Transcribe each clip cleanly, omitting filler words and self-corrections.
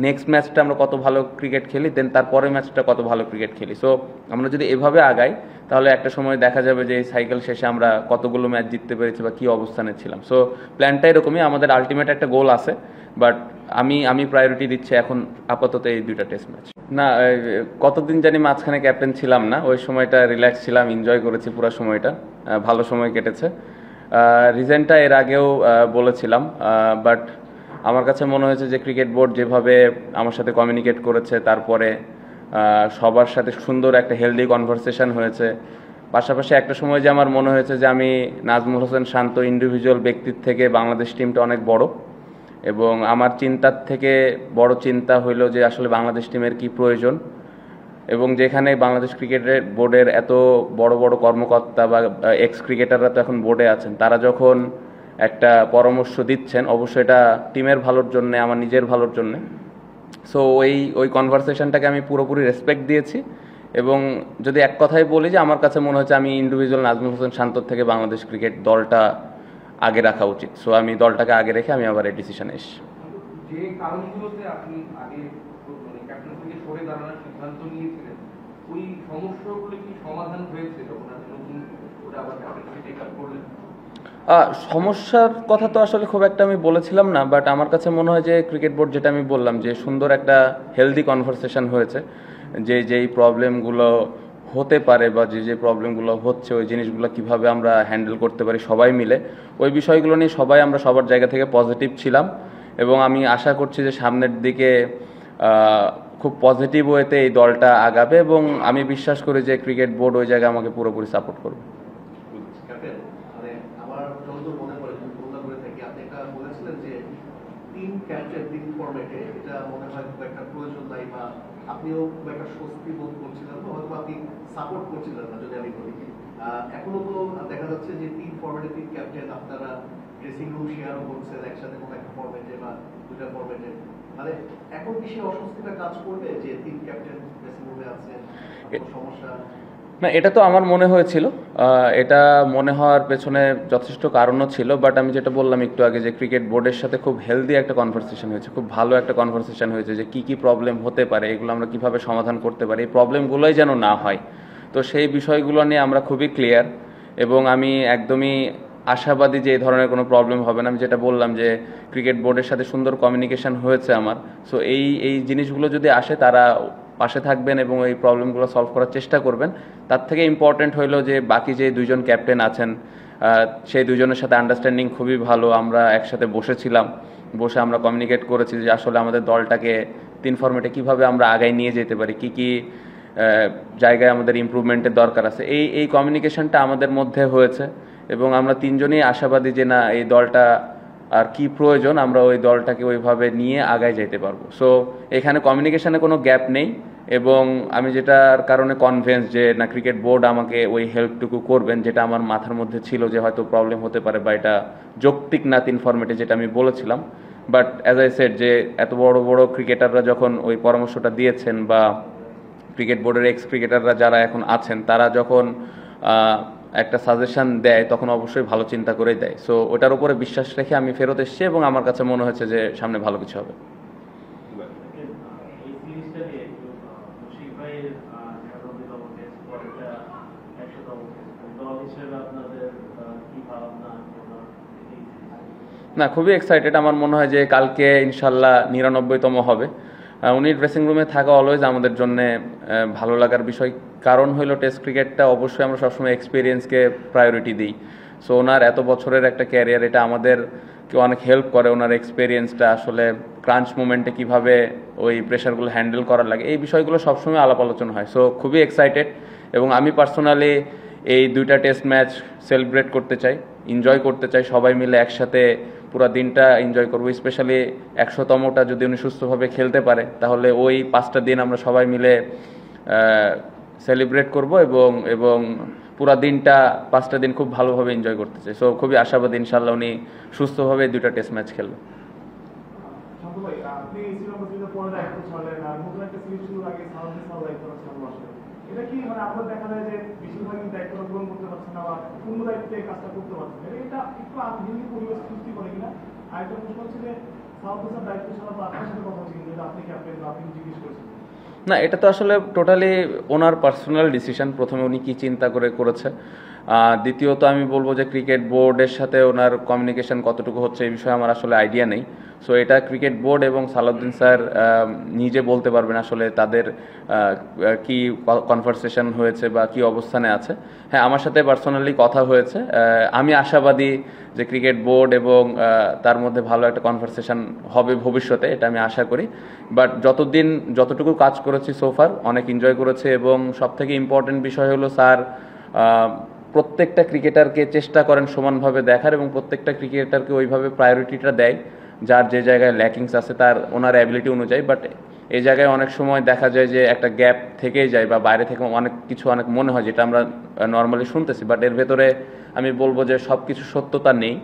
Next ম্যাচটা আমরা কত ভালো ক্রিকেট খেলি, দেন তারপরের ম্যাচটা কত ভালো ক্রিকেট খেলি। সো আমরা যদি এভাবে আগাই তাহলে একটা সময় দেখা যাবে যে এই সাইকেল শেষে আমরা কতগুলো ম্যাচ জিততে পেরেছি বা কী অবস্থানে ছিলাম। সো প্ল্যানটা এরকমই, আমাদের আলটিমেট একটা গোল আছে, বাট আমি প্রায়োরিটি দিচ্ছি এখন আপাতত এই 2টা টেস্ট ম্যাচ। না, কতদিন জানি মাঝখানে ক্যাপ্টেন ছিলাম না, ওই সময়টা রিল্যাক্স ছিলাম, এনজয় করেছি পুরো সময়টা, ভালো সময় কেটেছে। রিজনটা এর আগেও বলেছিলাম, বাট আমার কাছে মনে হয়েছে যে ক্রিকেট বোর্ড যেভাবে আমার সাথে কমিউনিকেট করেছে, তারপরে সবার সাথে সুন্দর একটা হেলদি কনভারসেশন হয়েছে, পাশাপাশি একটা সময় যে আমার মনে হয়েছে যে আমি নাজমুল হোসেন শান্ত ইন্ডিভিজুয়াল ব্যক্তির থেকে বাংলাদেশ টিমটা অনেক বড়, এবং আমার চিন্তার থেকে বড় চিন্তা হইল যে আসলে বাংলাদেশ টিমের কি প্রয়োজন, এবং যেখানে বাংলাদেশ ক্রিকেটের বোর্ডের এত বড় বড় কর্মকর্তা বা এক্স ক্রিকেটাররা তো এখন বোর্ডে আছেন, তারা যখন একটা পরামর্শ দিচ্ছেন অবশ্যই এটা টিমের ভালোর জন্য, আমার নিজের ভালোর জন্য। সো ওই কনভারসেশনটাকে আমি পুরোপুরি রেসপেক্ট দিয়েছি, এবং যদি এক কথায় বলি যে আমার কাছে মনে হচ্ছে আমি ইন্ডিভিজুয়াল নাজমুল হোসেন শান্তর থেকে বাংলাদেশ ক্রিকেট দলটা আগে রাখা উচিত। সো আমি দলটাকে আগে রেখে আমি আবার এই ডিসিশনে এসেছি। যে কারণগুলোতে আপনি আগে ক্যাপ্টেন থেকে সরে দাঁড়ানোর সিদ্ধান্ত নিয়েছিলেন, ওই সমস্যাগুলো কি সমাধান হয়েছে যখন আপনি নতুন ওটা আবার ক্যাপ্টেন্সি টেক আপ করলেন? সমস্যার কথা তো আসলে খুব একটা আমি বলেছিলাম না, বাট আমার কাছে মনে হয় যে ক্রিকেট বোর্ড, যেটা আমি বললাম যে সুন্দর একটা হেলদি কনভারসেশন হয়েছে, যেই প্রবলেমগুলো হতে পারে বা যে প্রবলেমগুলো হচ্ছে ওই জিনিসগুলো কিভাবে আমরা হ্যান্ডেল করতে পারি সবাই মিলে, ওই বিষয়গুলো নিয়ে আমরা সবার জায়গা থেকে পজিটিভ ছিলাম, এবং আমি আশা করছি যে সামনের দিকে খুব পজিটিভ ওয়েতে এই দলটা আগাবে, এবং আমি বিশ্বাস করি যে ক্রিকেট বোর্ড ওই জায়গায় আমাকে পুরোপুরি সাপোর্ট করবে। আপনিও একটা স্বস্তি বোধ করছিলেন, হয়তো আপনি সাপোর্ট করছিলেন না যদি আমি বলি। এখনো তো দেখা যাচ্ছে যে 3 ফরম্যাটে 3 ক্যাপ্টেন, আপনারা ড্রেসিং রুম শেয়ারও করছেন একসাথে কোনো একটা ফরম্যাটে বা 2টা ফরম্যাটে, মানে এখন কি সেই অস্বস্তিটা কাজ করবে যে 3 ক্যাপ্টেন ড্রেসিং রুমে আছে, সমস্যা? না, এটা তো আমার মনে হয়েছিল, এটা মনে হওয়ার পেছনে যথেষ্ট কারণও ছিল, বাট আমি যেটা বললাম একটু আগে যে ক্রিকেট বোর্ডের সাথে খুব হেলদি একটা কনভারসেশন হয়েছে, খুব ভালো একটা কনভারসেশন হয়েছে যে কী প্রবলেম হতে পারে, এগুলো আমরা কীভাবে সমাধান করতে পারি, এই প্রবলেমগুলোই যেন না হয়। তো সেই বিষয়গুলো নিয়ে আমরা খুবই ক্লিয়ার, এবং আমি একদমই আশাবাদী যে এই ধরনের কোনো প্রবলেম হবে না। আমি যেটা বললাম যে ক্রিকেট বোর্ডের সাথে সুন্দর কমিউনিকেশন হয়েছে আমার। সো এই জিনিসগুলো যদি আসে, তারা পাশে থাকবেন এবং এই প্রবলেমগুলো সলভ করার চেষ্টা করবেন। তার থেকে ইম্পর্টেন্ট হইলো যে বাকি যে 2জন ক্যাপ্টেন আছেন, সেই 2জনের সাথে আন্ডারস্ট্যান্ডিং খুবই ভালো। আমরা একসাথে বসেছিলাম, বসে আমরা কমিউনিকেট করেছি যে আসলে আমাদের দলটাকে 3 ফরম্যাটে কীভাবে আমরা আগায় নিয়ে যেতে পারি, কী জায়গায় আমাদের ইমপ্রুভমেন্টের দরকার আছে। এই কমিউনিকেশনটা আমাদের মধ্যে হয়েছে, এবং আমরা 3জনই আশাবাদী যে না, এই দলটা আর কি প্রয়োজন, আমরা ওই দলটাকে ওইভাবে নিয়ে আগায় যেতে পারবো। সো এখানে কমিউনিকেশনে কোনো গ্যাপ নেই, এবং আমি যেটার কারণে কনভিন্স যে না, ক্রিকেট বোর্ড আমাকে ওই হেল্পটুকু করবেন, যেটা আমার মাথার মধ্যে ছিল যে হয়তো প্রবলেম হতে পারে বা এটা যৌক্তিক না 3 ফরম্যাটে, যেটা আমি বলেছিলাম। বাট অ্যাজ আই সেড যে এত বড় বড় ক্রিকেটাররা যখন ওই পরামর্শটা দিয়েছেন, বা ক্রিকেট বোর্ডের এক্স ক্রিকেটাররা যারা এখন আছেন, তারা যখন একটা সাজেশন দেয় তখন অবশ্যই ভালো চিন্তা করেই দেয়। সো ওটার উপরে বিশ্বাস রেখে আমি ফেরত এসেছি, এবং আমার কাছে মনে হয়েছে যে সামনে ভালো কিছু হবে। না, খুবই এক্সাইটেড। আমার মনে হয় যে কালকে ইনশাল্লাহ 99তম হবে। উনি ড্রেসিং রুমে থাকা অলওয়েজ আমাদের জন্য ভালো লাগার বিষয়। কারণ হইলো টেস্ট ক্রিকেটটা অবশ্যই আমরা সবসময় এক্সপিরিয়েন্সকে প্রায়োরিটি দিই। সো ওনার এত বছরের একটা ক্যারিয়ার, এটা আমাদেরকে অনেক হেল্প করে। ওনার এক্সপিরিয়েন্সটা আসলে ক্রাঞ্চ মোমেন্টে কীভাবে ওই প্রেশারগুলো হ্যান্ডেল করার লাগে, এই বিষয়গুলো সবসময় আলাপ আলোচনা হয়। সো খুবই এক্সাইটেড, এবং আমি পার্সোনালি এই 2টা টেস্ট ম্যাচ সেলিব্রেট করতে চাই, এনজয় করতে চাই, সবাই মিলে একসাথে পুরো দিনটা এনজয় করবো। স্পেশালি 100তমটা যদি উনি সুস্থভাবে খেলতে পারে, তাহলে ওই 5টা দিন আমরা সবাই মিলে সেলিব্রেট করব, এবং পুরো দিনটা 5টা দিন খুব ভালোভাবে এনজয় করতে চাই। সো খুবই আশাবাদী ইনশাল্লাহ উনি সুস্থভাবে 2টা টেস্ট ম্যাচ খেলবে। এটা কি মানে আপনার দেখা যায় যে বেশিরভাগই দায়িত্ব গ্রহণ করতে পারছেন না বা পূর্ণ দায়িত্বে কাজটা করতে পারছেন, এটা একটু আনহেলদি পরিবেশ সৃষ্টি করে কিনা? আরেকটা প্রশ্ন হচ্ছে যে সাউথ দায়িত্ব ছাড়া তো আপনার সাথে কথা হচ্ছে কিন্তু আপনি বা আপনি জিজ্ঞেস করেছেন? না, এটা তো আসলে টোটালি ওনার পার্সোনাল ডিসিশন। প্রথমে উনি কি চিন্তা করে করেছে, দ্বিতীয়ত আমি বলবো যে ক্রিকেট বোর্ডের সাথে ওনার কমিউনিকেশন কতটুকু হচ্ছে এই বিষয়ে আমার আসলে আইডিয়া নেই। সো এটা ক্রিকেট বোর্ড এবং সালাউদ্দিন স্যার নিজে বলতে পারবেন আসলে তাদের কি কনভারসেশন হয়েছে বা কি অবস্থানে আছে। হ্যাঁ, আমার সাথে পার্সোনালি কথা হয়েছে। আমি আশাবাদী যে ক্রিকেট বোর্ড এবং তার মধ্যে ভালো একটা কনভারসেশন হবে ভবিষ্যতে, এটা আমি আশা করি। বাট যতটুকু কাজ করেছি সোফার অনেক এনজয় করেছে, এবং সবথেকে ইম্পর্টেন্ট বিষয় হলো স্যার প্রত্যেকটা ক্রিকেটারকে চেষ্টা করেন সমানভাবে দেখার, এবং প্রত্যেকটা ক্রিকেটারকে ওইভাবে প্রায়োরিটিটা দেয় যার যে জায়গায় ল্যাকিংস আছে তার ওনার অ্যাবিলিটি অনুযায়ী। বাট এই জায়গায় অনেক সময় দেখা যায় যে একটা গ্যাপ থেকেই যায়, বা বাইরে থেকে অনেক মনে হয়, যেটা আমরা নর্মালি শুনতেছি, বাট এর ভেতরে আমি বলবো যে সব কিছু সত্যতা নেই।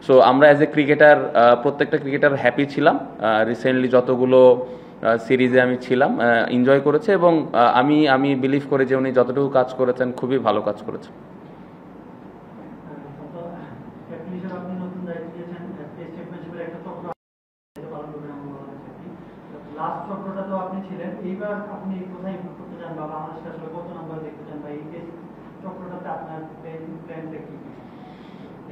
সো আমরা অ্যাজ এ ক্রিকেটার প্রত্যেকটা ক্রিকেটার হ্যাপি ছিলাম। রিসেন্টলি যতগুলো সিরিজে আমি ছিলাম এনজয় করেছে, এবং আমি বিলিভ করি যে উনি যতটুকু কাজ করেছেন খুবই ভালো কাজ করেছেন। আপনি নতুন দায়িত্ব দিয়েছেন, টেস্ট চ্যাম্পিয়নশিপের একটা চক্র পালন করবেন এমন বলা হয়েছে। লাস্ট চক্রটা তো আপনি ছিলেন, এইবার আপনি কোথায় ইমপ্রুভ করতে চান বা বাংলাদেশকে আসলে কত নম্বর দেখতে চান, বা এই টেস্ট চক্রটাতে আপনার প্ল্যানটা কি?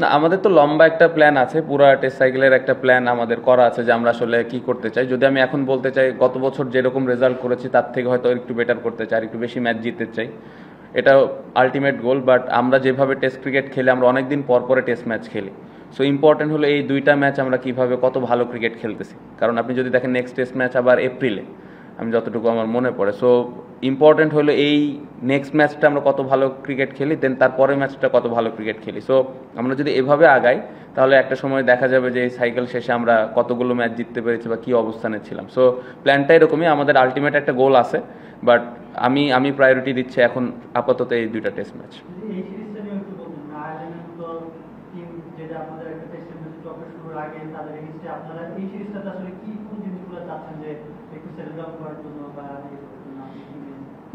না, আমাদের তো লম্বা একটা প্ল্যান আছে, পুরা টেস্ট সাইকেলের একটা প্ল্যান আমাদের করা আছে যে আমরা আসলে কি করতে চাই। যদি আমি এখন বলতে চাই, গত বছর যেরকম রেজাল্ট করেছি তার থেকে হয়তো একটু বেটার করতে চাই, একটু বেশি ম্যাচ জিততে চাই, এটা আলটিমেট গোল। বাট আমরা যেভাবে টেস্ট ক্রিকেট খেলি, আমরা অনেকদিন পর পরে টেস্ট ম্যাচ খেলি। সো ইম্পর্টেন্ট হলো এই দুইটা ম্যাচ আমরা কিভাবে কত ভালো ক্রিকেট খেলতেছি। কারণ আপনি যদি দেখেন নেক্সট টেস্ট ম্যাচ আবার এপ্রিলে, আমি যতটুকু আমার মনে পড়ে। সো ইম্পর্টেন্ট হলো এই নেক্সট ম্যাচটা আমরা কত ভালো ক্রিকেট খেলি, দেন তারপরের ম্যাচটা কত ভালো ক্রিকেট খেলি। সো আমরা যদি এভাবে আগাই, তাহলে একটা সময় দেখা যাবে যে এই সাইকেল শেষে আমরা কতগুলো ম্যাচ জিততে পেরেছি বা কী অবস্থানে ছিলাম। সো প্ল্যানটা এরকমই, আমাদের আলটিমেট একটা গোল আছে, বাট আমি প্রায়োরিটি দিচ্ছি এখন আপাতত এই দুইটা টেস্ট ম্যাচ। এই সিরিজটা নিয়ে একটু বলুন, আয়ারল্যান্ডের মতো টিম যেটা আপনাদের একটা টেস্ট চ্যাম্পিয়নশিপ চক্র শুরুর আগে তাদের এগেইনস্টে আপনারা এই সিরিজটাতে আসলে কোন জিনিসগুলো চাচ্ছেন যে একটু সেটেল ডাউন করার জন্য বা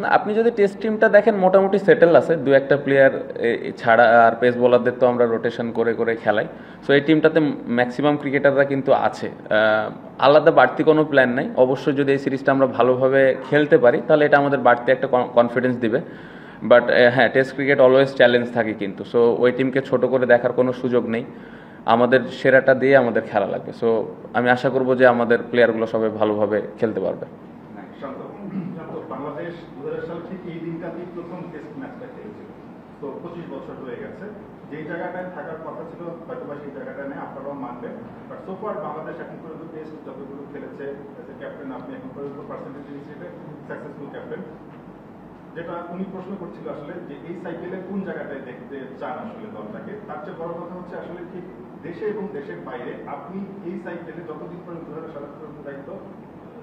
না, আপনি যদি টেস্ট টিমটা দেখেন মোটামুটি সেটেল আছে, দু একটা প্লেয়ার ছাড়া, আর পেস বোলারদের তো আমরা রোটেশন করে করে খেলাই। সো এই টিমটাতে ম্যাক্সিমাম ক্রিকেটাররা কিন্তু আছে, আলাদা বাড়তি কোনো প্ল্যান নাই। অবশ্যই যদি এই সিরিজটা আমরা ভালোভাবে খেলতে পারি, তাহলে এটা আমাদের বাড়তি একটা কনফিডেন্স দিবে। বাট হ্যাঁ, টেস্ট ক্রিকেট অলওয়েজ চ্যালেঞ্জ থাকে কিন্তু। সো ওই টিমকে ছোট করে দেখার কোনো সুযোগ নেই, আমাদের সেরাটা দিয়ে আমাদের খেলা লাগবে। সো আমি আশা করবো যে আমাদের প্লেয়ারগুলো সবাই ভালোভাবে খেলতে পারবে। বাংলাদেশ 2000 সাল থেকে এই দিনটাতেই প্রথম টেস্ট ম্যাচটা খেলেছিল, তো 25 বছর হয়ে গেছে। যেই জায়গাটায় থাকার কথা ছিল হয়তো বা সেই জায়গাটা নেই, আপনারাও মানবেন। বাট সোফার বাংলাদেশ এখন পর্যন্ত টেস্ট যতগুলো খেলেছে, ক্যাপ্টেন আপনি এখন পর্যন্ত পার্সেন্টেজ হিসেবে সাকসেসফুল ক্যাপ্টেন। যেটা উনি প্রশ্ন করছিল আসলে যে এই সাইকেলে কোন জায়গাটায় দেখতে চান আসলে দলটাকে। তার চেয়ে বড় কথা হচ্ছে আসলে ঠিক দেশে এবং দেশের বাইরে আপনি এই সাইকেলে যতদিন পর্যন্ত 2007 পর্যন্ত দায়িত্ব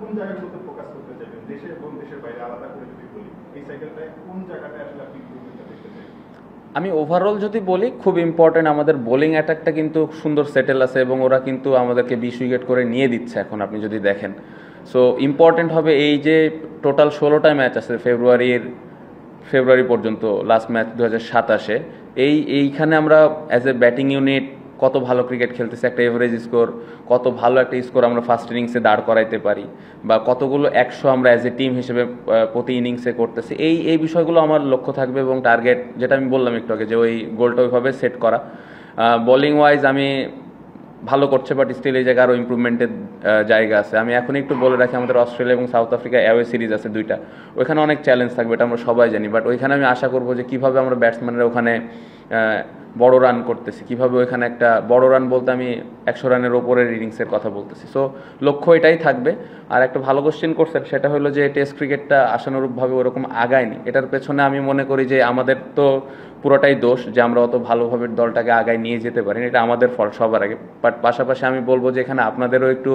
কোন জায়গাগুলোতে ফোকাস করতে চাইবেন, দেশে এবং দেশের বাইরে আলাদা করে যদি বলি, এই সাইকেলটায় কোন জায়গাটায় আসলে আপনি ইমপ্রুভমেন্টটা দেখতে চাইবেন? আমি ওভারঅল যদি বলি, খুব ইম্পর্টেন্ট আমাদের বোলিং অ্যাটাকটা কিন্তু সুন্দর সেটেল আছে, এবং ওরা কিন্তু আমাদেরকে 20 উইকেট করে নিয়ে দিচ্ছে এখন আপনি যদি দেখেন। সো ইম্পর্টেন্ট হবে এই যে টোটাল 16টা ম্যাচ আছে ফেব্রুয়ারি পর্যন্ত, লাস্ট ম্যাচ 2027-এ, এইখানে আমরা অ্যাজ এ ব্যাটিং ইউনিট কত ভালো ক্রিকেট খেলতেছে, একটা এভারেজ স্কোর, কত ভালো একটা স্কোর আমরা ফার্স্ট ইনিংসে দাঁড় করাইতে পারি, বা কতগুলো 100 আমরা অ্যাজ এ টিম হিসেবে প্রতি ইনিংসে করতেছি, এই বিষয়গুলো আমার লক্ষ্য থাকবে। এবং টার্গেট যেটা আমি বললাম একটু আগে, যে ওই গোলটা ওইভাবে সেট করা। বোলিং ওয়াইজ আমি ভালো করছে, বাট স্টিল এই জায়গায় আরও ইম্প্রুভমেন্টের জায়গা আছে। আমি এখন একটু বলে রাখি, আমাদের অস্ট্রেলিয়া এবং সাউথ আফ্রিকা অ্যাওয়ে সিরিজ আছে দুইটা, ওইখানে অনেক চ্যালেঞ্জ থাকবে, এটা আমরা সবাই জানি। বাট ওইখানে আমি আশা করবো যে কীভাবে আমরা ব্যাটসম্যানরা ওখানে বড় রান করতেছি, কীভাবে ওইখানে একটা বড় রান বলতে আমি 100 রানের ওপরের ইনিংসের কথা বলতেছি। সো লক্ষ্য এটাই থাকবে। আর একটা ভালো কোশ্চেন করছেন, সেটা হলো যে টেস্ট ক্রিকেটটা আশানুরূপভাবে ওরকম আগায়নি। এটার পেছনে আমি মনে করি যে আমাদের তো পুরোটাই দোষ যে আমরা অত ভালোভাবে দলটাকে আগায় নিয়ে যেতে পারিনি, এটা আমাদের ফল সবার আগে। বাট পাশাপাশি আমি বলবো যে এখানে আপনাদেরও একটু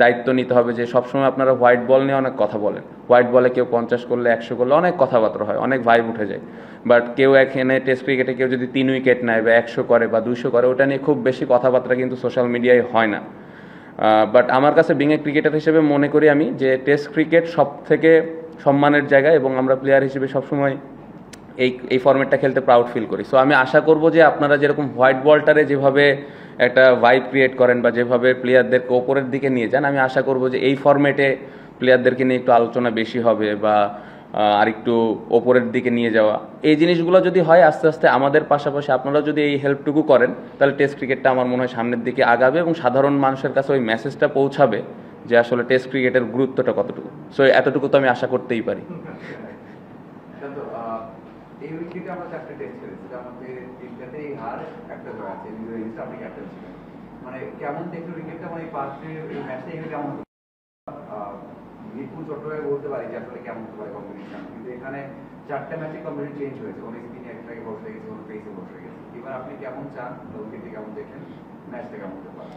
দায়িত্ব নিতে হবে, যে সবসময় আপনারা হোয়াইট বল নিয়ে অনেক কথা বলেন, হোয়াইট বলে কেউ 50 করলে 100 করলে অনেক কথাবার্তা হয়, অনেক ভাইব উঠে যায়। বাট কেউ এখানে টেস্ট ক্রিকেটে কেউ যদি 3 উইকেট নেয় বা 100 করে বা 200 করে, ওটা নিয়ে খুব বেশি কথাবার্তা কিন্তু সোশ্যাল মিডিয়ায় হয় না। বাট আমার কাছে বিং এ ক্রিকেটার হিসেবে মনে করি আমি যে টেস্ট ক্রিকেট সব থেকে সম্মানের জায়গা, এবং আমরা প্লেয়ার হিসেবে সবসময় এই ফরম্যাটটা খেলতে প্রাউড ফিল করি। সো আমি আশা করব যে আপনারা যেরকম হোয়াইট বলটারে যেভাবে একটা ভাইব ক্রিয়েট করেন বা যেভাবে প্লেয়ারদেরকে ওপরের দিকে নিয়ে যান, আমি আশা করব যে এই ফরম্যাটে প্লেয়ারদেরকে নিয়ে একটু আলোচনা বেশি হবে বা আরেকটু ওপরের দিকে নিয়ে যাওয়া, এই জিনিসগুলো যদি হয় আস্তে আস্তে আমাদের পাশাপাশি আপনারা যদি এই হেল্পটুকু করেন, তাহলে টেস্ট ক্রিকেটটা আমার মনে হয় সামনের দিকে আগাবে এবং সাধারণ মানুষের কাছে ওই মেসেজটা পৌঁছাবে যে আসলে টেস্ট ক্রিকেটের গুরুত্বটা কতটুকু। সো এতটুকু তো আমি আশা করতেই পারি। শান্ত, এই উইকেটে আমরা 4টে টেস্ট খেলেছি, তার মধ্যে 3টাতেই হার, একটা জয় আছে। আপনি ক্যাপ্টেন ছিলেন, মানে কেমন দেখলো উইকেটটা, মানে পাঁচের এই ম্যাচটা এখানে কেমন মিরপুর চট্টগ্রামে বলতে পারি যে আসলে কেমন হতে পারে কম্পিটিশন, কিন্তু এখানে 4টা ম্যাচে কম্পিটিশন চেঞ্জ হয়েছে, অনেক দিনই একটাকে বসে গেছে, অনেক পেসে বসে গেছে। এবার আপনি কেমন চান, উইকেটে কেমন দেখেন, ম্যাচটা কেমন হতে পারে?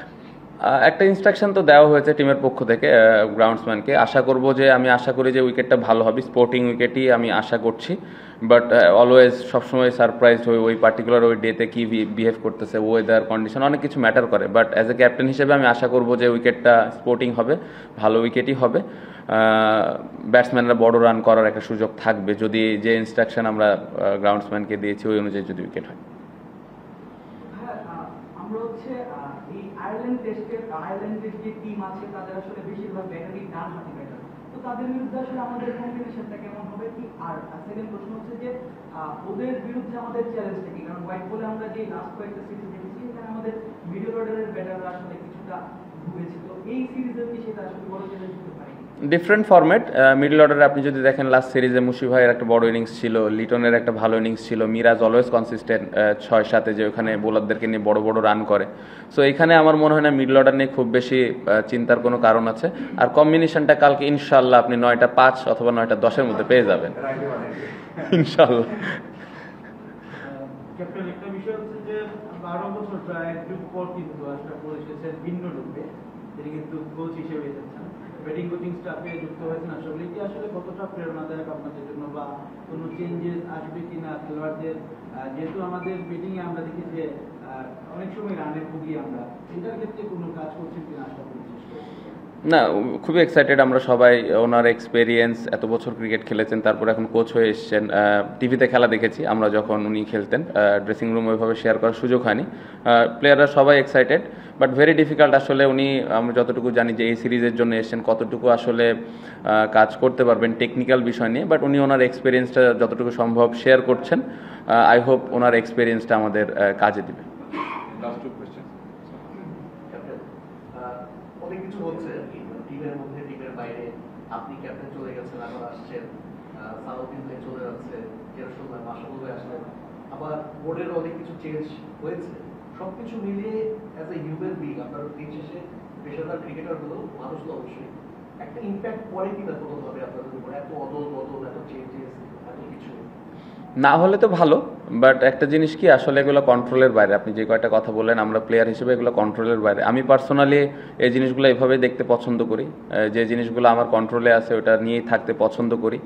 একটা ইনস্ট্রাকশন তো দেওয়া হয়েছে টিমের পক্ষ থেকে গ্রাউন্ডসম্যানকে। আশা করব যে আমি আশা করি যে উইকেটটা ভালো হবে, স্পোর্টিং উইকেটই আমি আশা করছি। বাট অলওয়েজ সবসময় সারপ্রাইজ হই ওই পার্টিকুলার ওই ডেতে কী বিহেভ করতেছে, ওয়েদার কন্ডিশন অনেক কিছু ম্যাটার করে। বাট অ্যাজ এ ক্যাপ্টেন হিসেবে আমি আশা করব যে উইকেটটা স্পোর্টিং হবে, ভালো উইকেটই হবে। ব্যাটসম্যানরা বড় রান করার একটা সুযোগ থাকবে যদি যে ইনস্ট্রাকশন আমরা গ্রাউন্ডসম্যানকে দিয়েছি ওই অনুযায়ী যদি উইকেট হয়। আমরা হচ্ছে এই আয়ারল্যান্ডের যে টিম আছে তাদের আসলে বেশিরভাগ ব্যাটারই ডান হাতি ব্যাটার, তো তাদের বিরুদ্ধে আসলে আমাদের কম্বিনেশনটা কেমন হবে কি? আর সেকেন্ড প্রশ্ন হচ্ছে যে ওদের বিরুদ্ধে আমাদের চ্যালেঞ্জটা কি? কারণ হোয়াইট বলে আমরা যে লাস্ট কয়েকটা সিরিজ দেখেছি এখানে আমাদের মিডল অর্ডারের ব্যাটাররা আসলে কিছুটা ভুগেছে, তো এই সিরিজের কি সেটা আসলে বড় চ্যালেঞ্জ হতে পারে? Different format. মিডল অর্ডারে আপনি যদি দেখেন লাস্ট সিরিজে মুশি ভাইয়ের একটা বড় ইনিংস ছিল, লিটনের একটা ভালো ইনিংস ছিল, মিরাজ অলওয়েজ কনসিস্টেন্ট 6-7-এ যে ওখানে বোলারদেরকে নিয়ে বড় বড় রান করে। সো এখানে আমার মনে হয় না মিডল অর্ডার নিয়ে খুব বেশি চিন্তার কোনো কারণ আছে। আর কম্বিনেশনটা কালকে ইনশাল্লাহ আপনি 9টা 5 অথবা 9টা 10-এর মধ্যে পেয়ে যাবেন ইনশাল্লাহ। ক্যাপ্টেন, একটা বিষয় হচ্ছে যে 12 বছর প্রায় যুগ পর কিন্তু আসলে পরিশেষে ভিন্ন রূপে তিনি কিন্তু কোচ হিসেবে এসেছেন, ব্যাটিং কোচিং স্টাফে যুক্ত হয়েছেন। আসলে কি আসলে কতটা প্রেরণাদায়ক আপনাদের জন্য, বা কোনো চেঞ্জেস আসবে কিনা খেলোয়াড়দের? যেহেতু আমাদের ব্যাটিং এ আমরা দেখি যে অনেক সময় রানে ভুগি আমরা, এটার ক্ষেত্রে কোনো কাজ করছেন কিনা আশা করি। না, খুবই এক্সাইটেড আমরা সবাই। ওনার এক্সপেরিয়েন্স, এত বছর ক্রিকেট খেলেছেন, তারপর এখন কোচ হয়ে এসেছেন। টিভিতে খেলা দেখেছি আমরা যখন উনি খেলতেন, ড্রেসিং রুম ওইভাবে শেয়ার করার সুযোগ হয়নি। প্লেয়াররা সবাই এক্সাইটেড, বাট ভেরি ডিফিকাল্ট আসলে উনি, আমরা যতটুকু জানি যে এই সিরিজের জন্য এসেছেন, কতটুকু আসলে কাজ করতে পারবেন টেকনিক্যাল বিষয় নিয়ে, বাট উনি ওনার এক্সপেরিয়েন্সটা যতটুকু সম্ভব শেয়ার করছেন। আই হোপ ওনার এক্সপেরিয়েন্সটা আমাদের কাজে দিবে। অনেক কিছু হচ্ছে টিমের মধ্যে, টিমের বাইরে। আপনি ক্যাপ্টেন চলে গেছেন, আবার আসছেন, সালাউদ্দিন ভাই চলে যাচ্ছে, কেরসুল ভাই, মাশরাফুল ভাই আসলেন, আবার বোর্ডের অনেক কিছু চেঞ্জ হয়েছে। সবকিছু মিলিয়ে অ্যাজ এ হিউম্যান বিং আপনার দিন শেষে পেশাদার ক্রিকেটার হলেও মানুষ তো অবশ্যই একটা ইম্প্যাক্ট পড়ে কিনা কোনোভাবে আপনাদের উপর? এত অদল বদল, এত চেঞ্জেস, এত কিছু না হলে তো ভালো, বাট একটা জিনিস কি আসলে এগুলো কন্ট্রোলের বাইরে। আপনি যে কয়টা কথা বললেন, আমরা প্লেয়ার হিসেবে এগুলো কন্ট্রোলের বাইরে। আমি পার্সোনালি এই জিনিসগুলো এভাবে দেখতে পছন্দ করি, যে জিনিসগুলো আমার কন্ট্রোলে আছে ওটা নিয়েই থাকতে পছন্দ করি।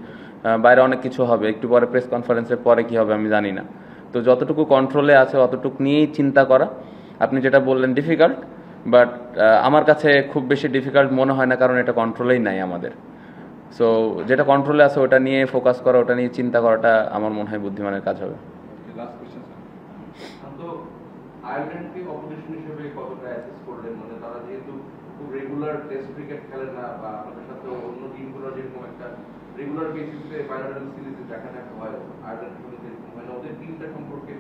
বাইরে অনেক কিছু হবে, একটু পরে প্রেস কনফারেন্সের পরে কি হবে আমি জানি না। তো যতটুকু কন্ট্রোলে আছে অতটুকু নিয়েই চিন্তা করা। আপনি যেটা বললেন ডিফিকাল্ট, বাট আমার কাছে খুব বেশি ডিফিকাল্ট মনে হয় না, কারণ এটা কন্ট্রোলেই নাই আমাদের। সো যেটা কন্ট্রোলে আছে ওটা নিয়ে ফোকাস করা, ওটা নিয়ে চিন্তা করাটা আমার মনে হয় বুদ্ধিমানের কাজ হবে। তো আয়ারল্যান্ডকে অপোজিশন হিসেবে কতটা অ্যাসেস করলেন? মানে তারা যেহেতু খুব রেগুলার টেস্ট ক্রিকেট খেলে না, বা আমাদের সাথে অন্য টিমগুলো যেরকম একটা রেগুলার বেসিসে বাইলাটারাল সিরিজে দেখা দেখা হয়, আয়ারল্যান্ড কিন্তু যেরকম হয় না। ওদের টিমটা সম্পর্কে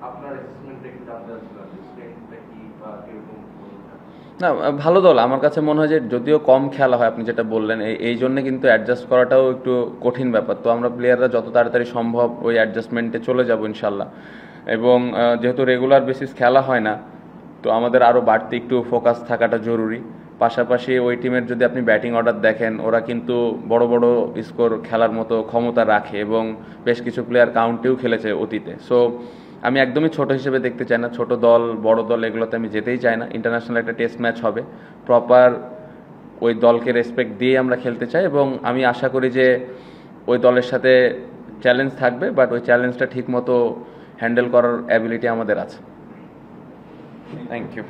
আপনার অ্যাসেসমেন্টটা একটু জানতে চাচ্ছিলাম, যে স্ট্রেংথটা কি বা কিরকম? না, ভালো দল আমার কাছে মনে হয়। যে যদিও কম খেলা হয়, আপনি যেটা বললেন, এই জন্য কিন্তু অ্যাডজাস্ট করাটাও একটু কঠিন ব্যাপার। তো আমরা প্লেয়াররা যত তাড়াতাড়ি সম্ভব ওই অ্যাডজাস্টমেন্টে চলে যাব ইনশাল্লাহ। এবং যেহেতু রেগুলার বেসিস খেলা হয় না, তো আমাদের আরও বাড়তি একটু ফোকাস থাকাটা জরুরি। পাশাপাশি ওই টিমের যদি আপনি ব্যাটিং অর্ডার দেখেন, ওরা কিন্তু বড় বড় স্কোর খেলার মতো ক্ষমতা রাখে এবং বেশ কিছু প্লেয়ার কাউন্টেও খেলেছে অতীতে। সো আমি একদমই ছোট হিসেবে দেখতে চাই না, ছোট দল বড় দল এগুলোতে আমি যেতেই চাই না। ইন্টারন্যাশনাল একটা টেস্ট ম্যাচ হবে, প্রপার ওই দলকে রেসপেক্ট দিয়ে আমরা খেলতে চাই, এবং আমি আশা করি যে ওই দলের সাথে চ্যালেঞ্জ থাকবে, বাট ওই চ্যালেঞ্জটা ঠিক মতো হ্যান্ডেল করার অ্যাবিলিটি আমাদের আছে। Thank you.